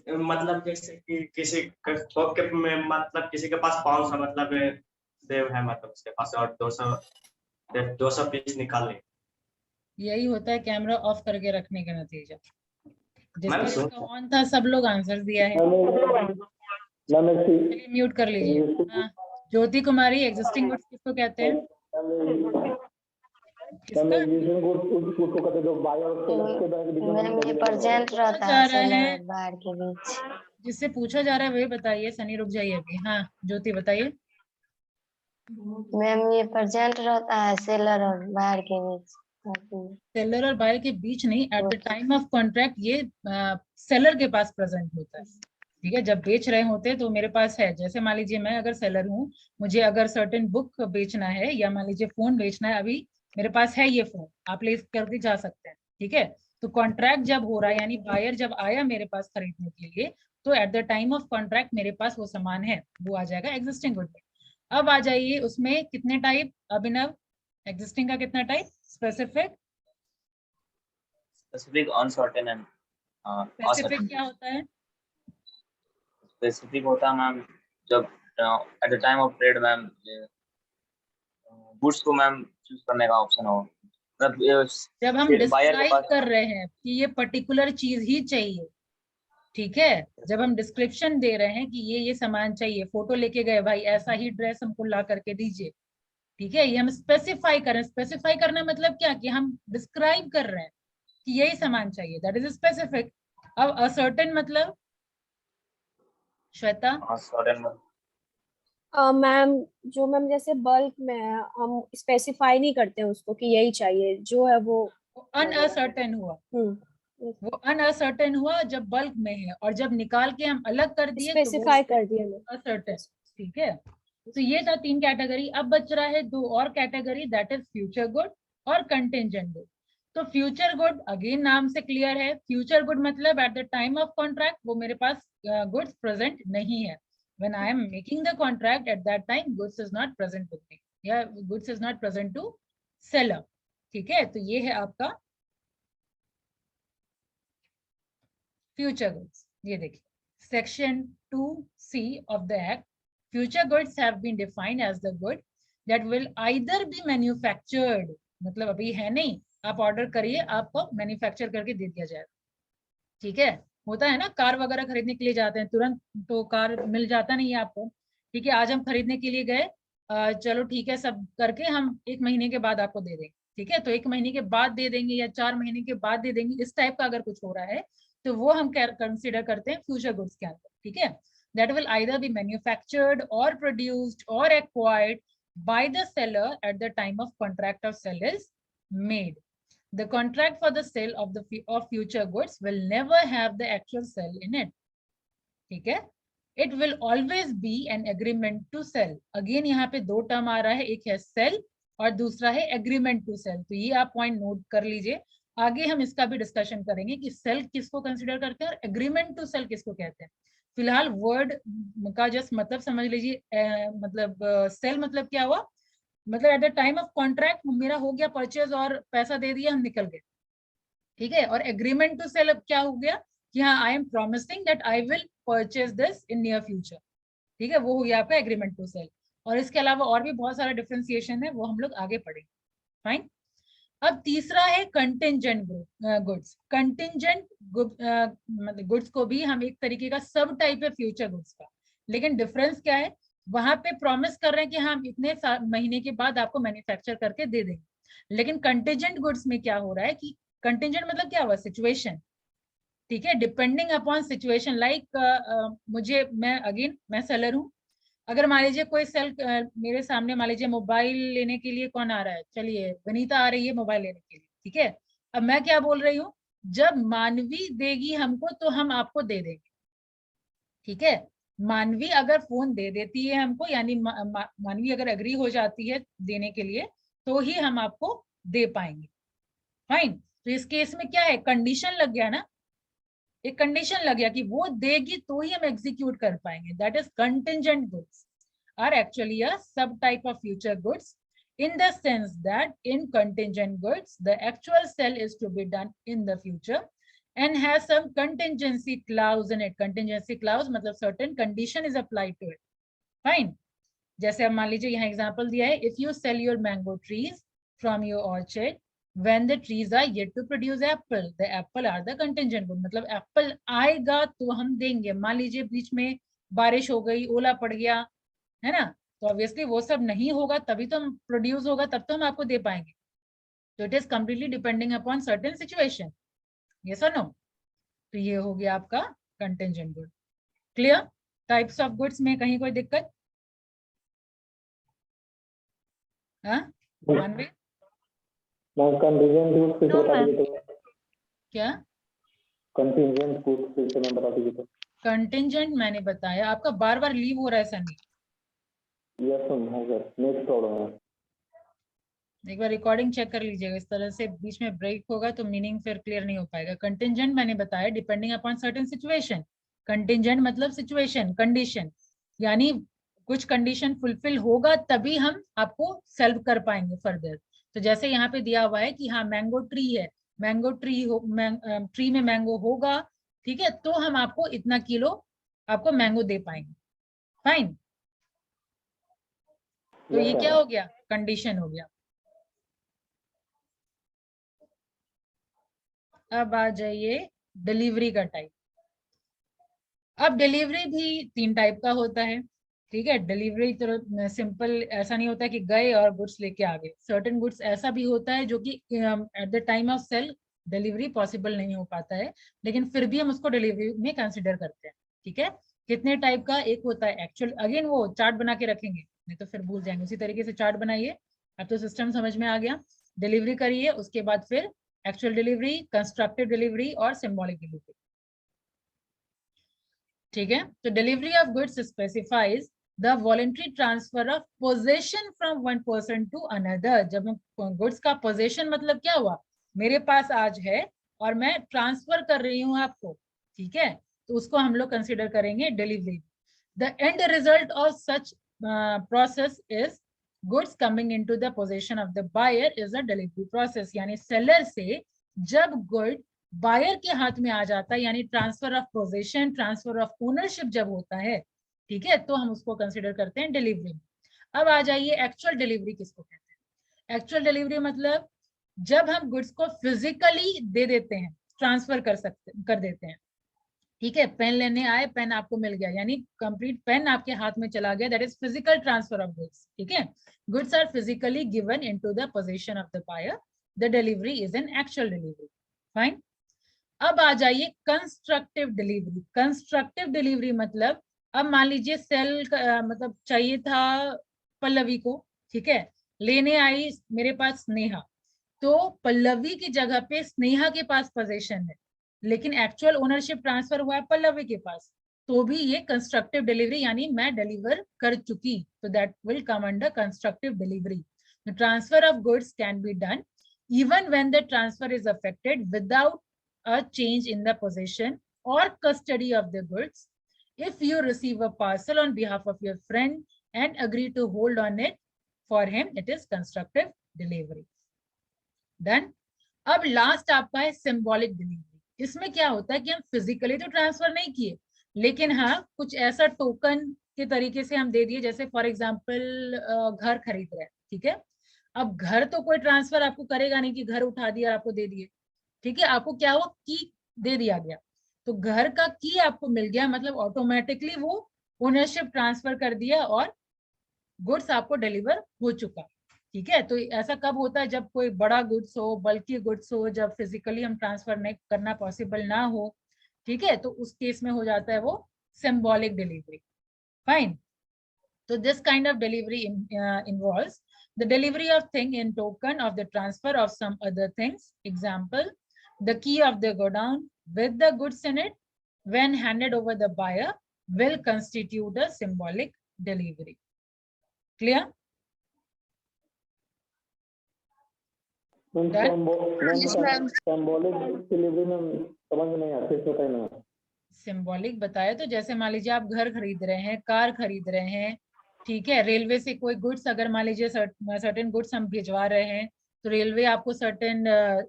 मतलब जैसे कि किसी के थोक के में, मतलब किसी के पास 500 मतलब सेब है, मतलब उसके पास, और 200 पीस निकाले। यही होता है कैमरा ऑफ करके रखने का नतीजा। मैम जिसका ऑन था सब लोग आंसर दिया है। मैम चलिए म्यूट कर लीजिए। हाँ, ज्योति कुमारी, एग्जिस्टिंग गुड्स किसको कहते हैं? मैम एग्जिस्टिंग गुड उसको कहते हैं जो बाय और सेलर के बीच में मैम ये प्रेजेंट रहता जा है रहा है, सेलर बाहर के बीच। जिससे पूछा जा रहा है वही बताइए। सनी रुक जाइए अभी। हाँ ज्योति बताइए। मैम ये प्रेजेंट रहता है सेलर और बाहर के बीच। सेलर और बायर के बीच नहीं, eight the time of contract ये सेलर के पास प्रेजेंट होता है। ठीक है, जब बेच रहे होते हैं तो मेरे पास है। जैसे मान लीजिए मैं अगर सेलर हूँ, मुझे अगर सर्टेन बुक बेचना है या मान लीजिए फोन बेचना है, अभी मेरे पास है ये फोन, आप ले करके जा सकते हैं। ठीक है, तो कॉन्ट्रैक्ट जब हो रहा है यानी बायर जब आया मेरे पास खरीदने के लिए, तो eight the time of contract मेरे पास वो सामान है, वो आ जाएगा एग्जिस्टिंग गुड में। अब आ जाइए उसमें कितने टाइप अभिनव, एग्जिस्टिंग का कितना type? Specific, specific, uncertain and specific क्या होता है? स्पेसिफिक होता है मैम जब eight the time of trade ma'am goods को मैम चूज करने का ऑप्शन हो, मतलब जब हम डिस्क्राइब कर रहे हैं कि ये पर्टिकुलर चीज ही चाहिए। ठीक है, जब हम डिस्क्रिप्शन दे रहे हैं कि ये सामान चाहिए, फोटो लेके गए भाई ऐसा ही ड्रेस हमको ला करके दीजिए। ठीक है, ये हम स्पेसिफाई करें। स्पेसिफाई करना मतलब क्या कि हम डिस्क्राइब कर रहे हैं कि यही सामान चाहिए, दैट इज स्पेसिफिक। अब असर्टेन मतलब श्वेता? मैम जो मैम जैसे बल्क में है, हम स्पेसिफाई नहीं करते हैं उसको कि यही चाहिए, जो है वो अनअसर्टेन हुआ। वो अनअसर्टेन हुआ जब बल्क में है, और जब निकाल के हम अलग कर दिए स्पेसिफाई कर दिए असर्टेन। ठीक है, तो ये था 3 कैटेगरी। अब बच रहा है 2 और category, that is future good और कंटिंजेंट गुड। तो फ्यूचर गुड अगेन नाम से क्लियर है, फ्यूचर गुड मतलब at the time of contract वो मेरे पास गुड्स प्रेजेंट नहीं है। When I am making the contract, at that time goods is not present with me, या goods is not present to seller। ठीक है, तो ये है आपका फ्यूचर गुड्स। ये देखिए section 2C of the act, future goods have been defined as the good that will either be manufactured, मतलब अभी है नहीं, आप ऑर्डर करिए आपको मैन्युफैक्चर करके दे दिया जाएगा। ठीक है, होता है ना कार वगैरह खरीदने के लिए जाते हैं तुरंत तो कार मिल जाता नहीं है आपको। ठीक है, आज हम खरीदने के लिए गए, चलो ठीक है सब करके हम 1 महीने के बाद आपको दे देंगे। ठीक है, तो 1 महीने के बाद दे देंगे या 4 महीने के बाद दे देंगे, इस टाइप का अगर कुछ हो रहा है तो वो हम कंसिडर करते हैं फ्यूचर गुड्स के अंदर। ठीक है, that will either be manufactured or produced or acquired by the seller at the time of contract of sale is made. The contract for the sale of future goods will never have the actual sell in it. ठीक है, it will always be an agreement to sell। Again यहाँ पे 2 टर्म आ रहा है, एक है sell और दूसरा है agreement to sell। तो ये आप पॉइंट नोट कर लीजिए, आगे हम इसका भी डिस्कशन करेंगे कि सेल किसको कंसिडर करते हैं और एग्रीमेंट टू सेल किसको कहते हैं। फिलहाल वर्ड का जस्ट मतलब समझ लीजिए, मतलब सेल मतलब क्या हुआ, मतलब at the time of contract मेरा हो गया परचेज और पैसा दे दिया, हम निकल गए, ठीक है। और एग्रीमेंट टू सेल अब क्या हो गया कि हाँ I am promising that I will purchase this in near future, ठीक है, वो हो गया आपका एग्रीमेंट टू सेल। और इसके अलावा और भी बहुत सारा डिफरेंशिएशन है, वो हम लोग आगे पढ़ेंगे। फाइन। अब तीसरा है कंटिंजेंट गुड्स। कंटिंजेंट गुड्स को भी हम एक तरीके का सब टाइप है फ्यूचर गुड्स का, लेकिन डिफरेंस क्या है, वहां पे प्रॉमिस कर रहे हैं कि हम इतने महीने के बाद आपको मैन्युफैक्चर करके दे देंगे, लेकिन कंटिंजेंट गुड्स में क्या हो रहा है कि कंटिंजेंट मतलब क्या हुआ, सिचुएशन, ठीक है, डिपेंडिंग अपॉन सिचुएशन। लाइक मैं सेलर हूँ, अगर मान लीजिए कोई मेरे सामने मान लीजिए मोबाइल लेने के लिए कौन आ रहा है, चलिए वनीता आ रही है मोबाइल लेने के लिए, ठीक है। अब मैं क्या बोल रही हूँ, जब मानवी देगी हमको तो हम आपको दे देंगे, ठीक है। मानवी अगर फोन दे देती है हमको, यानी मानवी अगर एग्री हो जाती है देने के लिए, तो ही हम आपको दे पाएंगे। फाइन। तो इस केस में क्या है, कंडीशन लग गया ना, एक कंडीशन लग गया कि वो देगी तो ही हम एग्जीक्यूट कर पाएंगे। That is contingent goods are actually a sub type of future goods in the sense that in contingent goods the actual sale is to be done in the future and has some contingency clause in it. Contingency clause मतलब certain condition is applied to it. Fine. जैसे अब मान लीजिए यहाँ एग्जांपल दिया है, if you sell your mango trees from your orchard when the trees are yet to produce apple, the apple are the contingent good. मतलब एप्पल आएगा तो हम देंगे। मान लीजिए बीच में बारिश हो गई, ओला पड़ गया, है ना, तो ऑब्वियसली वो सब नहीं होगा, तभी तो हम प्रोड्यूस होगा, तब तो हम आपको दे पाएंगे। तो it is completely depending upon certain situation, yes और नो। तो ये हो गया आपका contingent good. Clear. Types of goods में कहीं कोई दिक्कत? मानवी कंटिंजेंट गुड्स फिर बता दीजिए तो। क्या कंटिंजेंट गुड्स फिर से मैं बता दीजिए तो। कंटिंजेंट मैंने बताया, आपका बार बार लीव हो रहा है Sunny. Yes sir, next problem है। एक बार रिकॉर्डिंग चेक कर लीजिएगा, इस तरह से बीच में ब्रेक होगा तो मीनिंग फिर क्लियर नहीं हो पाएगा। कंटिंजेंट मैंने बताया depending upon certain situation. Contingent मतलब सिचुएशन, कंडीशन, यानी कुछ कंडीशन फुलफिल होगा तभी हम आपको सेल कर पाएंगे फर्दर। तो जैसे यहाँ पे दिया हुआ है कि हाँ मैंगो ट्री है, मैंगो ट्री ट्री में मैंगो होगा, ठीक है, तो हम आपको इतना किलो आपको मैंगो दे पाएंगे। फाइन। तो ये क्या हो गया, कंडीशन हो गया। अब आ जाइए डिलीवरी का टाइप। अब डिलीवरी भी 3 टाइप का होता है, ठीक है। डिलीवरी तो सिंपल ऐसा नहीं होता कि गए और गुड्स लेके आ गए। सर्टेन गुड्स ऐसा भी होता है जो कि at the time of sale delivery possible नहीं हो पाता है, लेकिन फिर भी हम उसको डिलीवरी में कंसिडर करते हैं, ठीक है। कितने टाइप का, एक होता है एक्चुअल, अगेन वो चार्ट बना के रखेंगे नहीं तो फिर भूल जाएंगे, उसी तरीके से चार्ट बनाइए। अब तो सिस्टम समझ में आ गया। डिलीवरी करिए, उसके बाद फिर एक्चुअल डिलीवरी, कंस्ट्रक्टिव डिलीवरी और सिंबॉलिक डिलीवरी, ठीक है। तो delivery of goods specifies the voluntary transfer of possession from one person to another. जब हम गुड्स का पोजेशन मतलब क्या हुआ, मेरे पास आज है और मैं ट्रांसफर कर रही हूँ आपको, ठीक है, तो उसको हम लोग कंसिडर करेंगे delivery. The end result of such process is goods coming into the position of the buyer is a delivery process. यानी सेलर से जब गुड बायर के हाथ में आ जाता है, यानी transfer of position, transfer of ownership जब होता है, ठीक है, तो हम उसको कंसिडर करते हैं डिलीवरी। अब आ जाइए एक्चुअल डिलीवरी किसको कहते हैं। एक्चुअल डिलीवरी मतलब जब हम गुड्स को फिजिकली दे देते हैं, ट्रांसफर कर देते हैं, ठीक है। पेन लेने आए, पेन आपको मिल गया, यानी कंप्लीट पेन आपके हाथ में चला गया, that is physical transfer of goods, ठीक है। Goods are physically given into the position of the buyer, the delivery is an actual delivery. Fine. अब आ जाइए कंस्ट्रक्टिव डिलीवरी। कंस्ट्रक्टिव डिलीवरी मतलब अब मान लीजिए सेल मतलब चाहिए था पल्लवी को, ठीक है, लेने आई मेरे पास स्नेहा, तो पल्लवी की जगह पे स्नेहा के पास पोजीशन है, लेकिन एक्चुअल ओनरशिप ट्रांसफर हुआ है पल्लवी के पास, तो भी ये कंस्ट्रक्टिव डिलीवरी, यानी मैं डिलीवर कर चुकी, तो that will come under constructive delivery. The transfer of goods can be done even when the transfer is effected without a change in the possession or custody of the goods. If you receive a parcel on behalf of your friend and agree to hold on it for him it is constructive delivery. Done. अब लास्ट आपका है सिंबॉलिक डिलीवरी। इसमें क्या होता है कि हम फिजिकली तो ट्रांसफर नहीं किए, लेकिन हाँ कुछ ऐसा टोकन के तरीके से हम दे दिए, जैसे फॉर एग्जांपल घर खरीद रहे हैं, ठीक है। अब घर तो कोई ट्रांसफर आपको करेगा नहीं कि घर उठा दिया आपको दे दिए, ठीक है। आपको क्या हुआ, की दे दिया गया, तो घर का की आपको मिल गया, मतलब ऑटोमेटिकली वो ओनरशिप ट्रांसफर कर दिया और गुड्स आपको डिलीवर हो चुका, ठीक है। तो ऐसा कब होता है, जब कोई बड़ा गुड्स हो, बल्कि गुड्स हो, जब फिजिकली हम ट्रांसफर नहीं करना पॉसिबल ना हो, ठीक है, तो उस केस में हो जाता है वो symbolic delivery. Fine. So this kind of delivery involves the delivery of thing in token of the transfer of some other things. Example, the key of the godown with the goods in it when handed over the buyer will constitute a symbolic delivery. Clear? Symbolic delivery में समझ नहीं आता, होता है ना। सिंबॉलिक बताया तो जैसे मान लीजिए आप घर खरीद रहे हैं, कार खरीद रहे हैं, ठीक है, रेलवे से कोई गुड्स, अगर मान लीजिए सर्टेन गुड्स हम भिजवा रहे हैं तो रेलवे आपको सर्टेन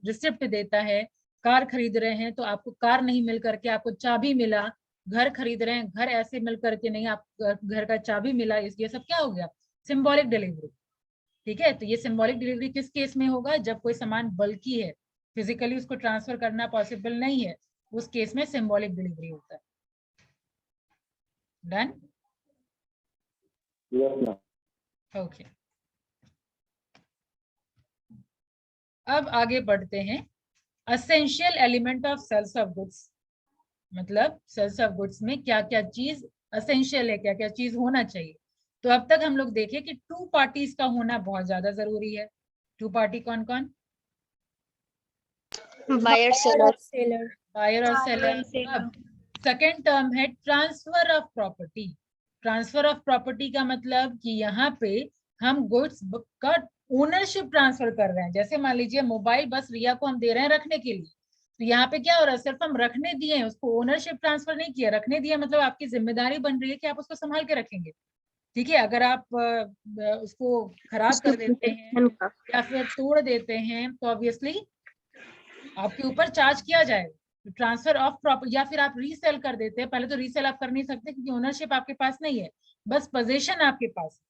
रिसिप्ट देता है। कार खरीद रहे हैं तो आपको कार नहीं मिल करके आपको चाबी मिला। घर खरीद रहे हैं, घर ऐसे मिल करके नहीं, आप घर का चाबी मिला। ये सब क्या हो गया, सिंबॉलिक डिलीवरी, ठीक है। तो ये सिंबॉलिक डिलीवरी किस केस में होगा, जब कोई सामान बल्कि है, फिजिकली उसको ट्रांसफर करना पॉसिबल नहीं है, उस केस में सिंबॉलिक डिलीवरी होता है। डन? Yes ma'am. ओके, अब आगे बढ़ते हैं। Essential element of sales of goods, मतलब सेल्स ऑफ गुड्स में क्या क्या चीज असेंशियल है, क्या क्या चीज होना चाहिए। तो अब तक हम लोग देखे कि टू पार्टीज का होना बहुत ज्यादा जरूरी है। टू पार्टी कौन कौन? Buyer seller. बायर और सेलर। अब सेकेंड टर्म है transfer of property. Transfer of property का मतलब कि यहाँ पे हम गुड्स का ओनरशिप ट्रांसफर कर रहे हैं। जैसे मान लीजिए मोबाइल बस रिया को हम दे रहे हैं रखने के लिए, तो यहाँ पे क्या हो रहा है, सिर्फ हम रखने दिए हैं, उसको ओनरशिप ट्रांसफर नहीं किया। रखने दिया मतलब आपकी जिम्मेदारी बन रही है कि आप उसको संभाल के रखेंगे, ठीक है। अगर आप उसको खराब कर देते हैं या फिर तोड़ देते हैं तो ऑब्वियसली आपके ऊपर चार्ज किया जाएगा। ट्रांसफर ऑफ प्रॉपर्टी, या फिर आप रीसेल कर देते हैं। पहले तो रीसेल आप कर नहीं सकते क्योंकि ओनरशिप आपके पास नहीं है, बस पोजीशन आपके पास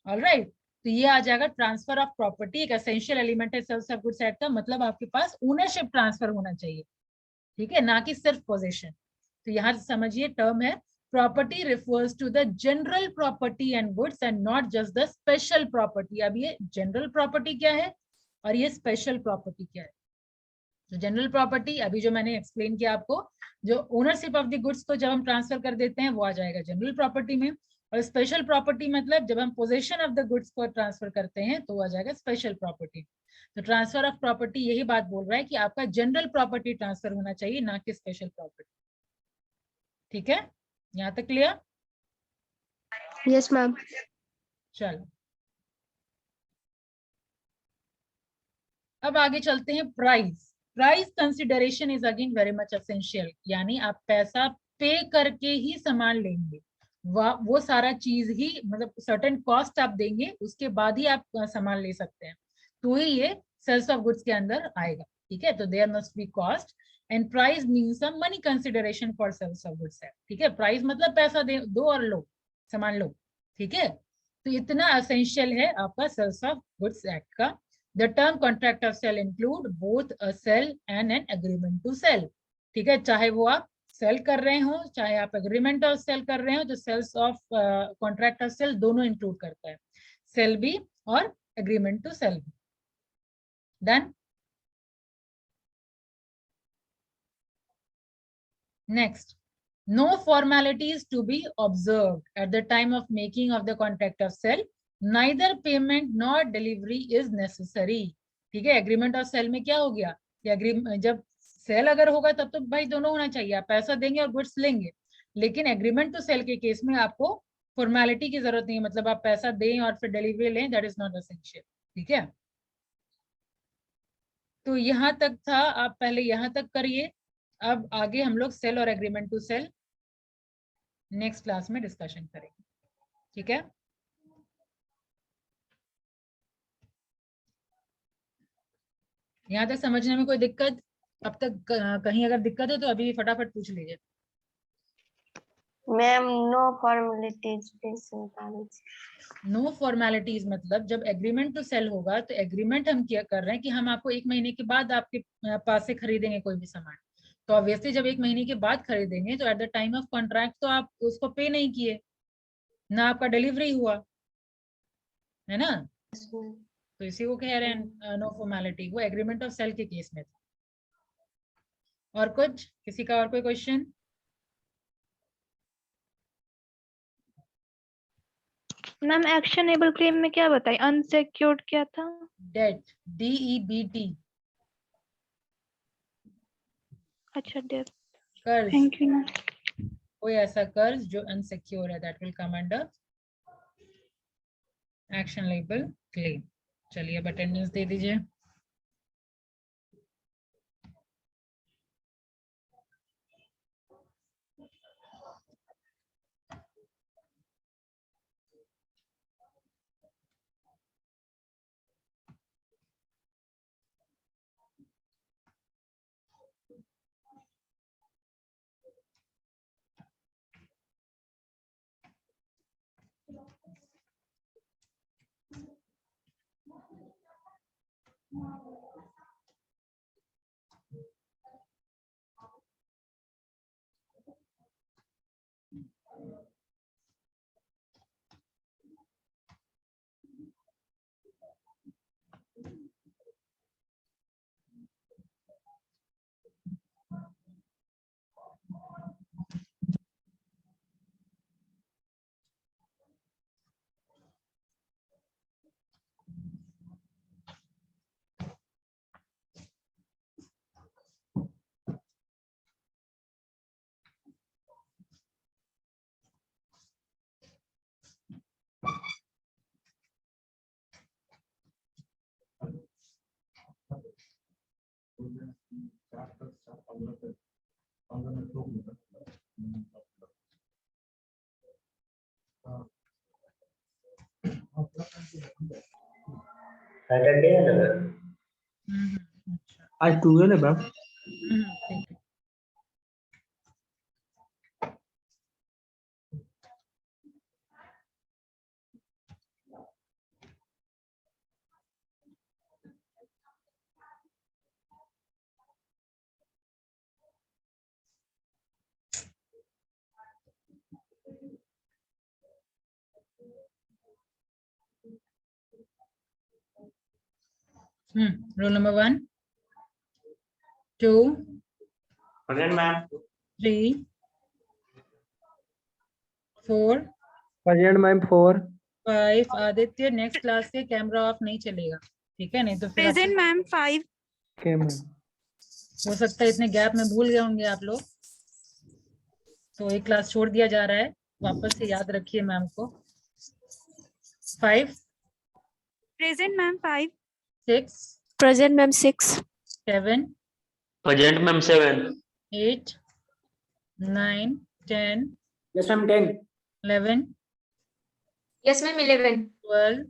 है। ऑलराइट, तो ये आ जाएगा ट्रांसफर ऑफ प्रॉपर्टी। एक एसेंशियल एलिमेंट है सेल्स ऑफ गुड्स एक्ट का, मतलब आपके पास ओनरशिप ट्रांसफर होना चाहिए, ठीक है, ना कि सिर्फ पोजीशन। तो यहाँ समझिए टर्म है property refers to the general property and goods and not just the special property. अब ये जनरल प्रॉपर्टी क्या है और ये स्पेशल प्रॉपर्टी क्या है। तो जनरल प्रॉपर्टी अभी जो मैंने एक्सप्लेन किया आपको, जो ओनरशिप ऑफ द गुड्स को जब हम ट्रांसफर कर देते हैं वो आ जाएगा जनरल प्रॉपर्टी में, और स्पेशल प्रॉपर्टी मतलब जब हम पोजीशन ऑफ द गुड्स को ट्रांसफर करते हैं तो आ जाएगा स्पेशल प्रॉपर्टी। तो ट्रांसफर ऑफ प्रॉपर्टी यही बात बोल रहा है कि आपका जनरल प्रॉपर्टी ट्रांसफर होना चाहिए, ना कि स्पेशल प्रॉपर्टी, ठीक है। यहाँ तक क्लियर? Yes ma'am. चलो अब आगे चलते हैं। Price. Price consideration is again very much essential, यानी आप पैसा पे करके ही सामान लेंगे, वो सारा चीज ही, मतलब सर्टेन कॉस्ट आप देंगे उसके बाद ही आप सामान ले सकते हैं, तो ही ये सेल्स ऑफ गुड्स के अंदर आएगा, ठीक है। तो there must be cost and price means some money consideration for sales of goods है, ठीक है। प्राइस मतलब पैसा दो और लो, सामान लो, ठीक है। तो इतना एसेंशियल है आपका सेल्स ऑफ गुड्स एक्ट का। The term contract of sale include both a sell and an agreement to sell, ठीक है। चाहे वो आप सेल कर रहे हो, चाहे आप एग्रीमेंट ऑफ सेल कर रहे हो, जो sales of contract of sale दोनों इंक्लूड करता है, सेल भी और एग्रीमेंट टू सेल भी। Done? Next, no formalities to be observed at the time of making of the contract of sale, neither payment nor delivery is necessary, ठीक है। एग्रीमेंट ऑफ सेल में क्या हो गया कि जब सेल अगर होगा तब तो भाई दोनों होना चाहिए, आप पैसा देंगे और गुड्स लेंगे, लेकिन एग्रीमेंट टू सेल के केस में आपको फॉर्मेलिटी की जरूरत नहीं है, मतलब आप पैसा दें और फिर डिलीवरी लें, दैट इज नॉट एसेंशियल, ठीक है। तो यहाँ तक था, आप पहले यहाँ तक करिए। अब आगे हम लोग सेल और agreement to sale next class में डिस्कशन करेंगे, ठीक है। यहाँ तक समझने में कोई दिक्कत? अब तक कहीं अगर दिक्कत है तो अभी फटाफट पूछ लीजिए। मैम नो फॉर्मेलिटीज प्लीज बता दीजिए। नो फॉर्मेलिटीज मतलब जब एग्रीमेंट टू सेल होगा तो एग्रीमेंट हम क्या कर रहे हैं कि हम आपको 1 महीने के बाद आपके पास से खरीदेंगे कोई भी सामान। तो ऑब्वियसली जब 1 महीने के बाद खरीदेंगे तो eight the time of contract तो आप उसको पे नहीं किए, ना आपका डिलीवरी हुआ, है ना? तो इसी को कह रहे हैं नो फॉर्मेलिटी, वो एग्रीमेंट ऑफ सेल के केस में था। और कुछ किसी का और कोई क्वेश्चन? मैम एक्शनेबल क्लेम में क्या बताई? अनसिक्योर्ड क्या था? डेट, DEBT, अच्छा डेट। कर्ज। Thank you ma'am. कोई ऐसा कर्ज जो अनसिक्योर है that will come under actionable claim. चलिए अब अटेंडेंस दे दीजिए। आज 12 है मैम। ठीक है। Roll number 1, 2, present ma'am. 3, 4, present ma'am 4। 5। Aditya next class से कैमरा ऑफ नहीं चलेगा, ठीक है? नहीं तो फिर प्रेजेंट मैम 5। Okay ma'am. हो सकता है इतने गैप में भूल गए होंगे आप लोग, तो एक क्लास छोड़ दिया जा रहा है, वापस से याद रखिए मैम को। 5, present ma'am 5। 6, present ma'am 6। 7, present ma'am 7। 8, 9, 10, yes ma'am 10। 11, Yes, ma'am, 11. 12,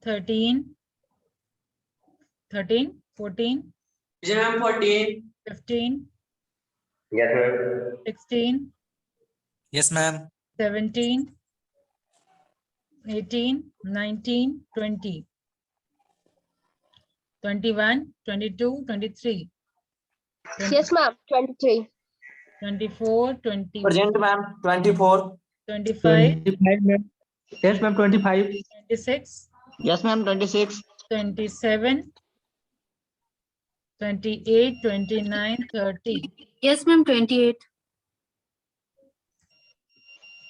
13, 14, present ma'am 14। 15, yes ma'am. 16, yes ma'am. 17, 18, 19, 20, 21, 22, 23, yes ma'am 23। 24, 20, present ma'am 24। 25, 25 ma'am. Yes ma'am 25। 26, yes ma'am 26। 27, 28, 29, 30, yes ma'am 28।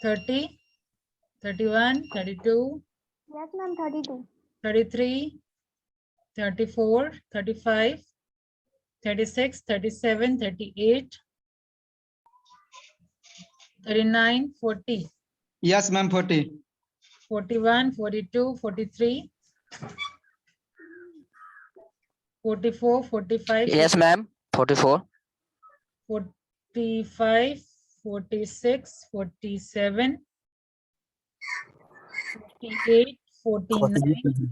30, 31, 32, yes ma'am 32। 33, 34, 35, 36, 37, 38, 39, 40, yes ma'am 40। 41, 42, 43, 44, 45, yes ma'am 44। 45, 46, 47, 48, 49,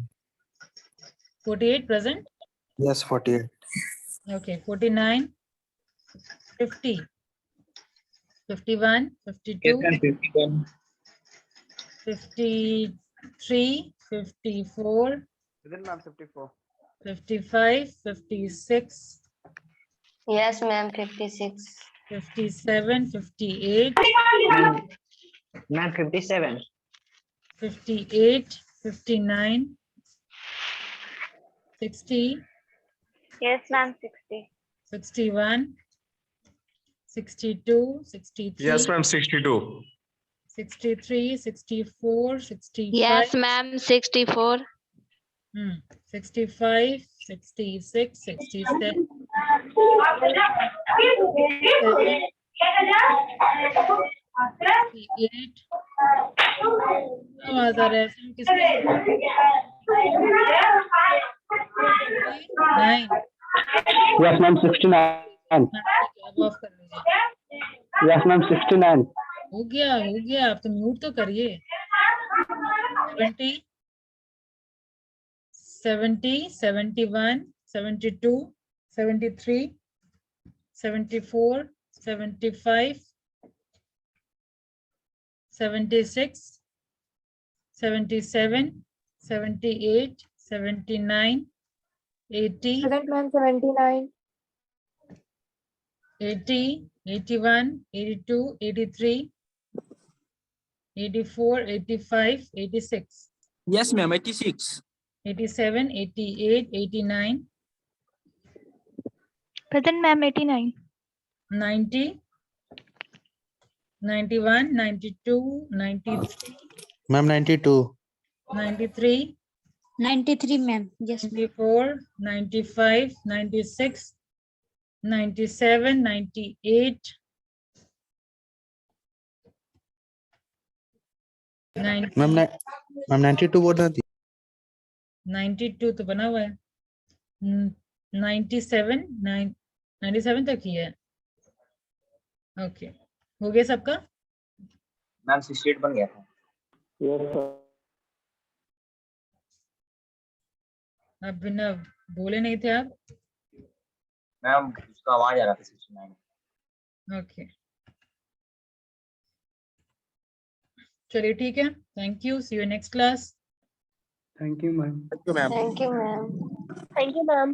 48 present, Yes, 48. Okay, 49, 50, 51, 52, 51. 53, 54, Present ma'am 54. 55, 56, Yes, ma'am. 56. 57, 58, Ma'am 57. 58, 59, 60, Yes, ma'am. 60. 61, 62, 63, Yes, ma'am. 62. 63, 64, 65, Yes, ma'am. 64. 65, 66, 67, 68. आवाज आ रहा है हम किसके नाइन Yes, ma'am. 69. अब ऑफ कर लीजिए Yes, ma'am. 69. हो गया आप तो म्यूट तो करिए 70 70 71 72 73 74 75 76 77 78 79 80 Present ma'am 79. 80 81 82 83 84 85 86 Yes, ma'am. 86. 87 88 89 Present ma'am 89. 90 91 92 93 Ma'am, 92. 93 93, ma'am. Yes, ma'am. 94 95 96 97 98 Ma'am, 90 ma'am 92 बोल रही थी. 92 तो बना हुआ है 97 97 तक ही है ओके हो गया सबका मैम 68 बन गया था. Yes, sir. अब बिना बोले नहीं थे आप मैम उसका आवाज आ रहा था 69. ओके चलिए ठीक है thank you see you next class Thank you, ma'am. Thank you, ma'am. Thank you, ma'am. Thank you, ma'am.